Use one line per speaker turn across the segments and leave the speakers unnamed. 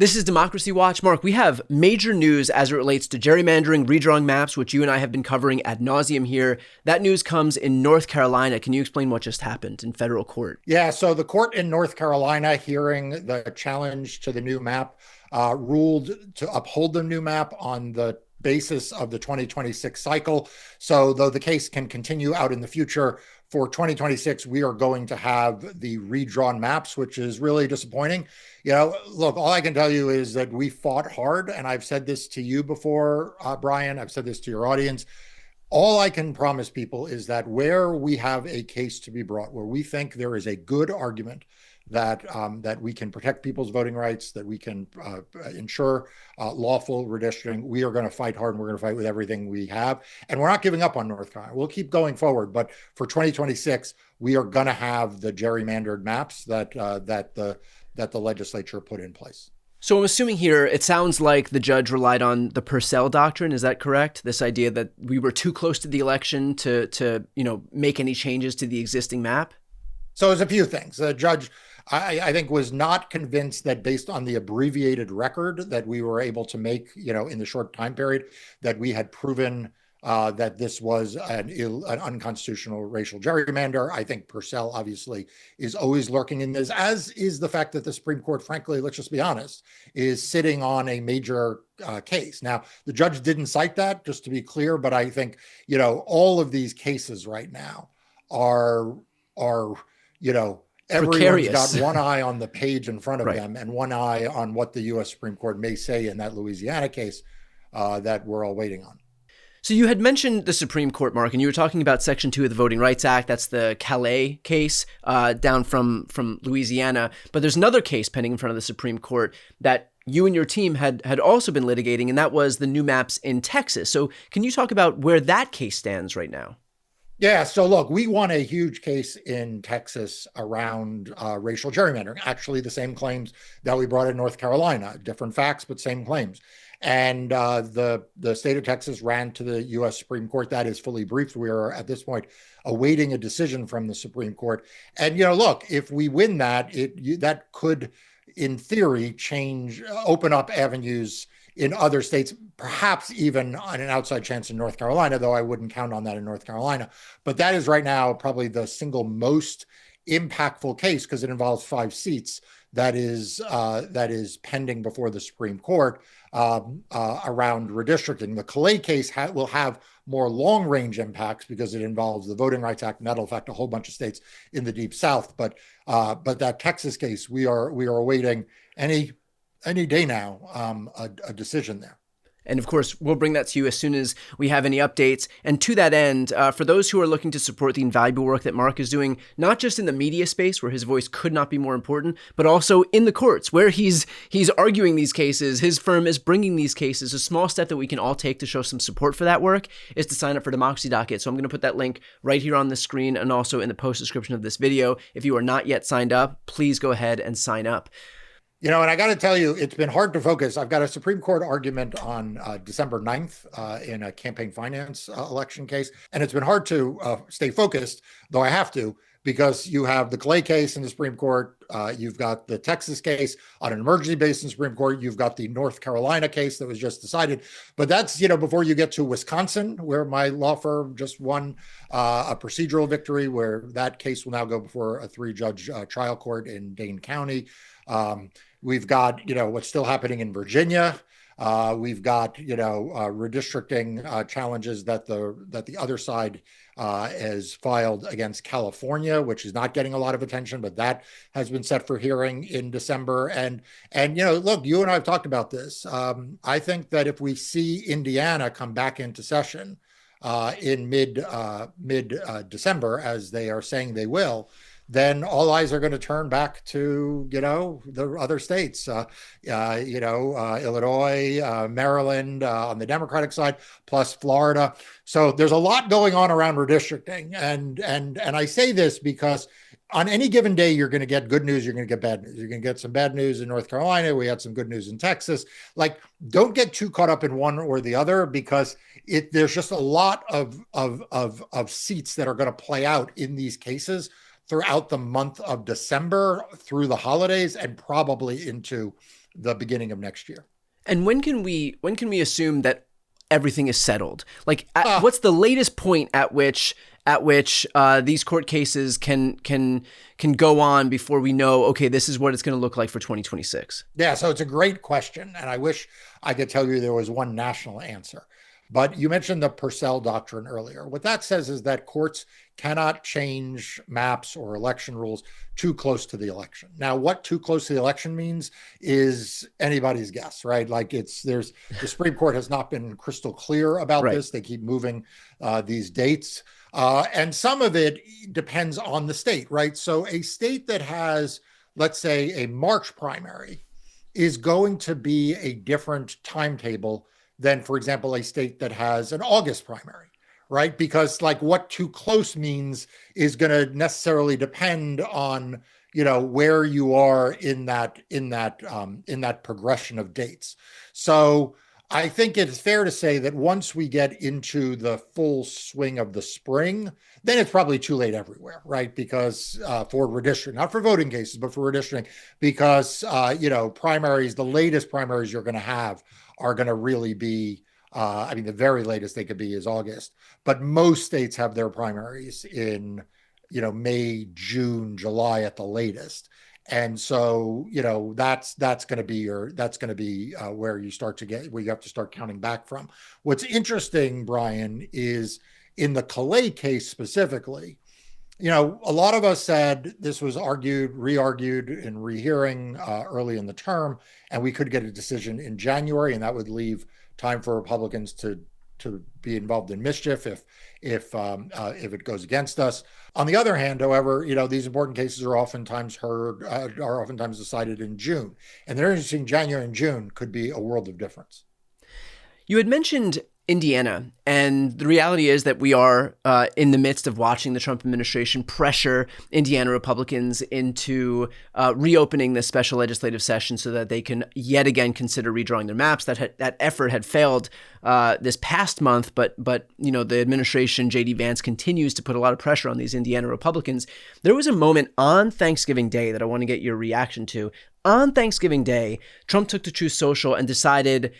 This is Democracy Watch. Mark, we have major news as it relates to gerrymandering, redrawing maps, which you and I have been covering ad nauseum here. That news comes in North Carolina. Can you explain what just happened in federal court?
Yeah, so the court in North Carolina hearing the challenge to the new map ruled to uphold the new map on the basis of the 2026 cycle. So though the case can continue out in the future, for 2026, we are going to have the redrawn maps, which is really disappointing. Look, all I can tell you is that we fought hard, and I've said this to you before, Brian, I've said this to your audience. All I can promise people is that where we have a case to be brought, where we think there is a good argument that we can protect people's voting rights, that we can ensure lawful redistricting, we are going to fight hard, and we're going to fight with everything we have. And we're not giving up on North Carolina. We'll keep going forward. But for 2026, we are going to have the gerrymandered maps that the legislature put in place.
So I'm assuming here, it sounds like the judge relied on the Purcell doctrine. Is that correct? This idea that we were too close to the election to make any changes to the existing map?
So there's a few things. The judge, I think, was not convinced that based on the abbreviated record that we were able to make, in the short time period, that we had proven that this was an unconstitutional racial gerrymander. I think Purcell obviously is always lurking in this, as is the fact that the Supreme Court, frankly, let's just be honest, is sitting on a major case. Now, the judge didn't cite that, just to be clear, but I think, all of these cases right now are everyone's
precarious.
got one eye on the page in front of
Right.
them and one eye on what the U.S. Supreme Court may say in that Louisiana case that we're all waiting on.
So you had mentioned the Supreme Court, Mark, and you were talking about Section 2 of the Voting Rights Act. That's the Calais case down from Louisiana. But there's another case pending in front of the Supreme Court that you and your team had also been litigating, and that was the new maps in Texas. So can you talk about where that case stands right now?
Yeah, so look, we won a huge case in Texas around racial gerrymandering, actually the same claims that we brought in North Carolina, different facts, but same claims. And the state of Texas ran to the U.S. Supreme Court. That is fully briefed. We are at this point awaiting a decision from the Supreme Court. And, look, if we win that, that could, in theory, open up avenues in other states, perhaps even on an outside chance in North Carolina, though I wouldn't count on that in North Carolina. But that is right now probably the single most impactful case because it involves 5 seats that is pending before the Supreme Court around redistricting. The Calais case will have more long-range impacts because it involves the Voting Rights Act, and that'll affect a whole bunch of states in the Deep South. But that Texas case, we are awaiting any day now, a decision there.
And of course, we'll bring that to you as soon as we have any updates. And to that end, for those who are looking to support the invaluable work that Mark is doing, not just in the media space where his voice could not be more important, but also in the courts where he's arguing these cases, his firm is bringing these cases. A small step that we can all take to show some support for that work is to sign up for Democracy Docket. So I'm going to put that link right here on the screen and also in the post description of this video. If you are not yet signed up, please go ahead and sign up.
And I got to tell you, it's been hard to focus. I've got a Supreme Court argument on December 9th in a campaign finance election case. And it's been hard to stay focused, though I have to, because you have the Calais case in the Supreme Court. You've got the Texas case on an emergency basis in the Supreme Court. You've got the North Carolina case that was just decided. But that's, before you get to Wisconsin, where my law firm just won a procedural victory, where that case will now go before a 3-judge trial court in Dane County. We've got, what's still happening in Virginia. We've got, redistricting challenges that the other side has filed against California, which is not getting a lot of attention, but that has been set for hearing in December. And look, you and I have talked about this. I think that if we see Indiana come back into session in mid December, as they are saying they will, then all eyes are going to turn back to, the other states, Illinois, Maryland on the Democratic side, plus Florida. So there's a lot going on around redistricting. And I say this because on any given day, you're going to get good news. You're going to get bad news. You're going to get some bad news in North Carolina. We had some good news in Texas. Like, don't get too caught up in one or the other, because there's just a lot of seats that are going to play out in these cases throughout the month of December, through the holidays, and probably into the beginning of next year.
And when can we assume that everything is settled? Like,
Uh,
what's the latest point at which these court cases can go on before we know, okay, this is what it's going to look like for 2026?
Yeah, so it's a great question, and I wish I could tell you there was one national answer. But you mentioned the Purcell Doctrine earlier. What that says is that courts cannot change maps or election rules too close to the election. Now, what too close to the election means is anybody's guess, right? Like the Supreme Court has not been crystal clear about
Right.
this. They keep moving these dates. And some of it depends on the state, right? So a state that has, let's say, a March primary is going to be a different timetable than, for example, a state that has an August primary, right? Because like what too close means is going to necessarily depend on, where you are in that progression of dates. So I think it's fair to say that once we get into the full swing of the spring, then it's probably too late everywhere, right? Because for redistricting, not for voting cases, but for redistricting, because primaries, the latest primaries you're going to have are going to really be, the very latest they could be is August, but most states have their primaries in, May, June, July at the latest. And so, that's going to be where you have to start counting back from. What's interesting, Brian, is in the Calais case specifically, a lot of us said this was argued, re-argued, and rehearing early in the term, and we could get a decision in January, and that would leave time for Republicans to be involved in mischief if it goes against us. On the other hand, however, these important cases are oftentimes decided in June, and the difference between January and June could be a world of difference.
You had mentioned Indiana, and the reality is that we are in the midst of watching the Trump administration pressure Indiana Republicans into reopening this special legislative session so that they can yet again consider redrawing their maps. That effort had failed this past month, but the administration, J.D. Vance, continues to put a lot of pressure on these Indiana Republicans. There was a moment on Thanksgiving Day that I want to get your reaction to. On Thanksgiving Day, Trump took to Truth Social and decided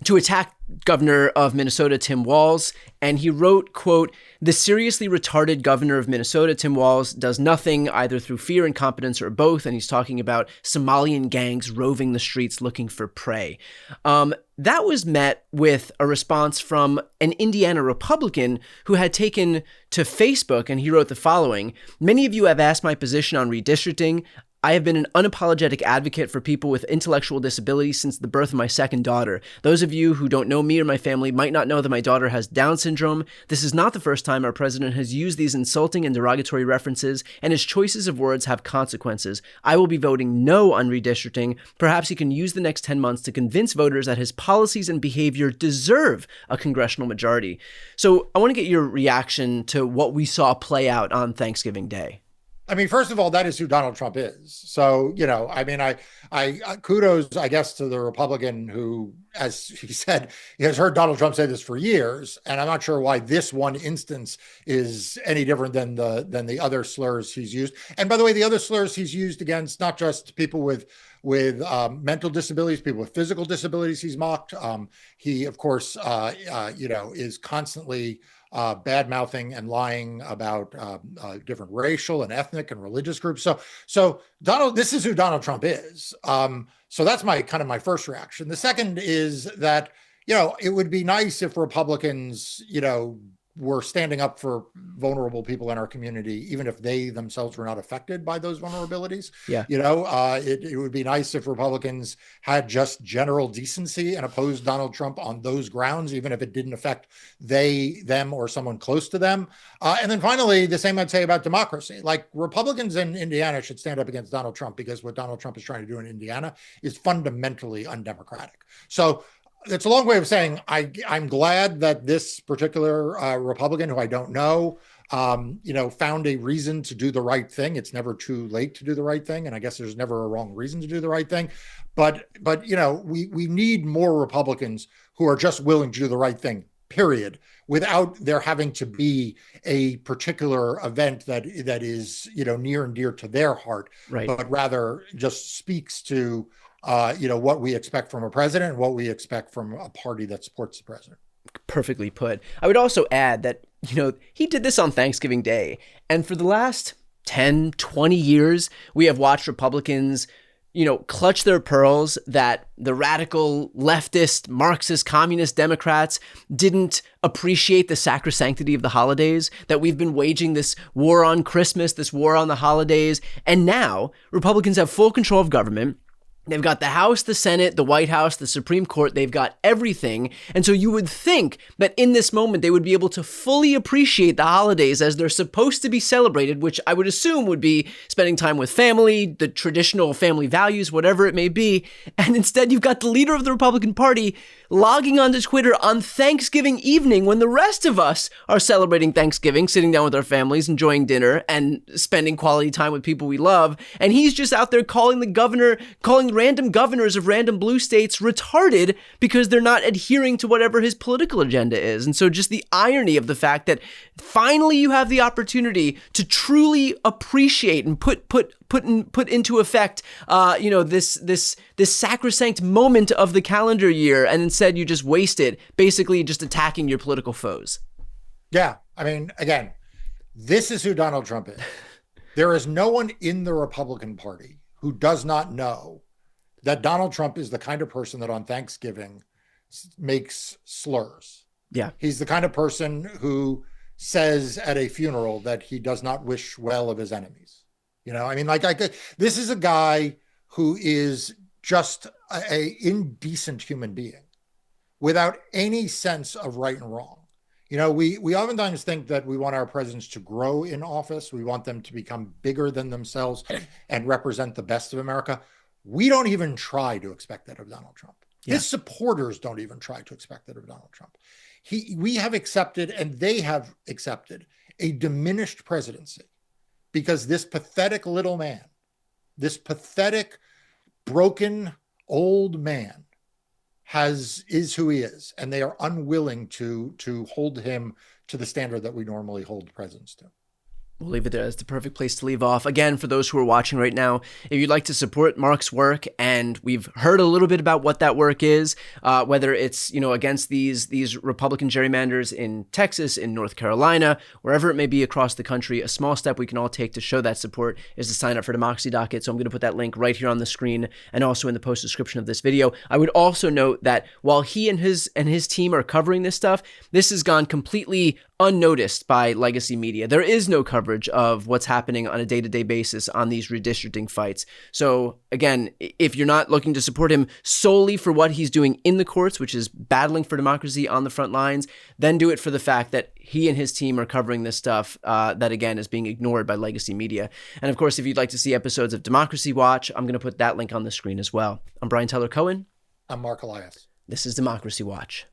to attack Governor of Minnesota, Tim Walz, and he wrote, quote, "The seriously retarded governor of Minnesota, Tim Walz, does nothing either through fear, incompetence, or both," and he's talking about Somalian gangs roving the streets looking for prey. That was met with a response from an Indiana Republican who had taken to Facebook, and he wrote the following: "Many of you have asked my position on redistricting. I have been an unapologetic advocate for people with intellectual disabilities since the birth of my second daughter. Those of you who don't know me or my family might not know that my daughter has Down syndrome. This is not the first time our president has used these insulting and derogatory references, and his choices of words have consequences. I will be voting no on redistricting. Perhaps he can use the next 10 months to convince voters that his policies and behavior deserve a congressional majority." So I want to get your reaction to what we saw play out on Thanksgiving Day.
First of all, that is who Donald Trump is. So, I kudos, I guess, to the Republican who, as he said, he has heard Donald Trump say this for years. And I'm not sure why this one instance is any different than the other slurs he's used. And by the way, the other slurs he's used against not just people with mental disabilities, people with physical disabilities, he's mocked. He, of course, is constantly bad mouthing and lying about different racial and ethnic and religious groups. So this is who Donald Trump is. So that's my first reaction. The second is that, it would be nice if Republicans, were standing up for vulnerable people in our community, even if they themselves were not affected by those vulnerabilities.
Yeah.
It would be nice if Republicans had just general decency and opposed Donald Trump on those grounds, even if it didn't affect them, or someone close to them. And then finally, the same I'd say about democracy. Like, Republicans in Indiana should stand up against Donald Trump, because what Donald Trump is trying to do in Indiana is fundamentally undemocratic. So it's a long way of saying I'm glad that this particular Republican, who I don't know, found a reason to do the right thing. It's never too late to do the right thing, and I guess there's never a wrong reason to do the right thing. But we need more Republicans who are just willing to do the right thing, period, without there having to be a particular event that is near and dear to their heart,
Right.
but rather just speaks to what we expect from a president and what we expect from a party that supports the president.
Perfectly put. I would also add that, he did this on Thanksgiving Day. And for the last 10, 20 years, we have watched Republicans, clutch their pearls that the radical leftist, Marxist, communist Democrats didn't appreciate the sacrosanctity of the holidays, that we've been waging this war on Christmas, this war on the holidays. And now Republicans have full control of government. They've got the House, the Senate, the White House, the Supreme Court. They've got everything. And so you would think that in this moment, they would be able to fully appreciate the holidays as they're supposed to be celebrated, which I would assume would be spending time with family, the traditional family values, whatever it may be. And instead, you've got the leader of the Republican Party logging onto Twitter on Thanksgiving evening when the rest of us are celebrating Thanksgiving, sitting down with our families, enjoying dinner, and spending quality time with people we love. And he's just out there calling random governors of random blue states retarded because they're not adhering to whatever his political agenda is. And so just the irony of the fact that finally you have the opportunity to truly appreciate and put into effect, this sacrosanct moment of the calendar year, and instead you just waste it, basically just attacking your political foes.
Yeah, I mean, again, this is who Donald Trump is. There is no one in the Republican Party who does not know that Donald Trump is the kind of person that on Thanksgiving makes slurs.
Yeah.
He's the kind of person who says at a funeral that he does not wish well of his enemies. This is a guy who is just a indecent human being without any sense of right and wrong. We oftentimes think that we want our presidents to grow in office. We want them to become bigger than themselves and represent the best of America. We don't even try to expect that of Donald Trump. Yeah. His supporters don't even try to expect that of Donald Trump. We have accepted, and they have accepted, a diminished presidency because this pathetic little man, this pathetic, broken old man is who he is, and they are unwilling to hold him to the standard that we normally hold presidents to.
We'll leave it there. That's the perfect place to leave off. Again, for those who are watching right now, if you'd like to support Mark's work, and we've heard a little bit about what that work is, whether it's, against these Republican gerrymanders in Texas, in North Carolina, wherever it may be across the country, a small step we can all take to show that support is to sign up for Democracy Docket. So I'm going to put that link right here on the screen and also in the post description of this video. I would also note that while he and his team are covering this stuff, this has gone completely unnoticed by legacy media. There is no coverage of what's happening on a day-to-day basis on these redistricting fights. So again, if you're not looking to support him solely for what he's doing in the courts, which is battling for democracy on the front lines, then do it for the fact that he and his team are covering this stuff that, again, is being ignored by legacy media. And of course, if you'd like to see episodes of Democracy Watch, I'm going to put that link on the screen as well. I'm Brian Tyler Cohen.
I'm Mark Elias.
This is Democracy Watch.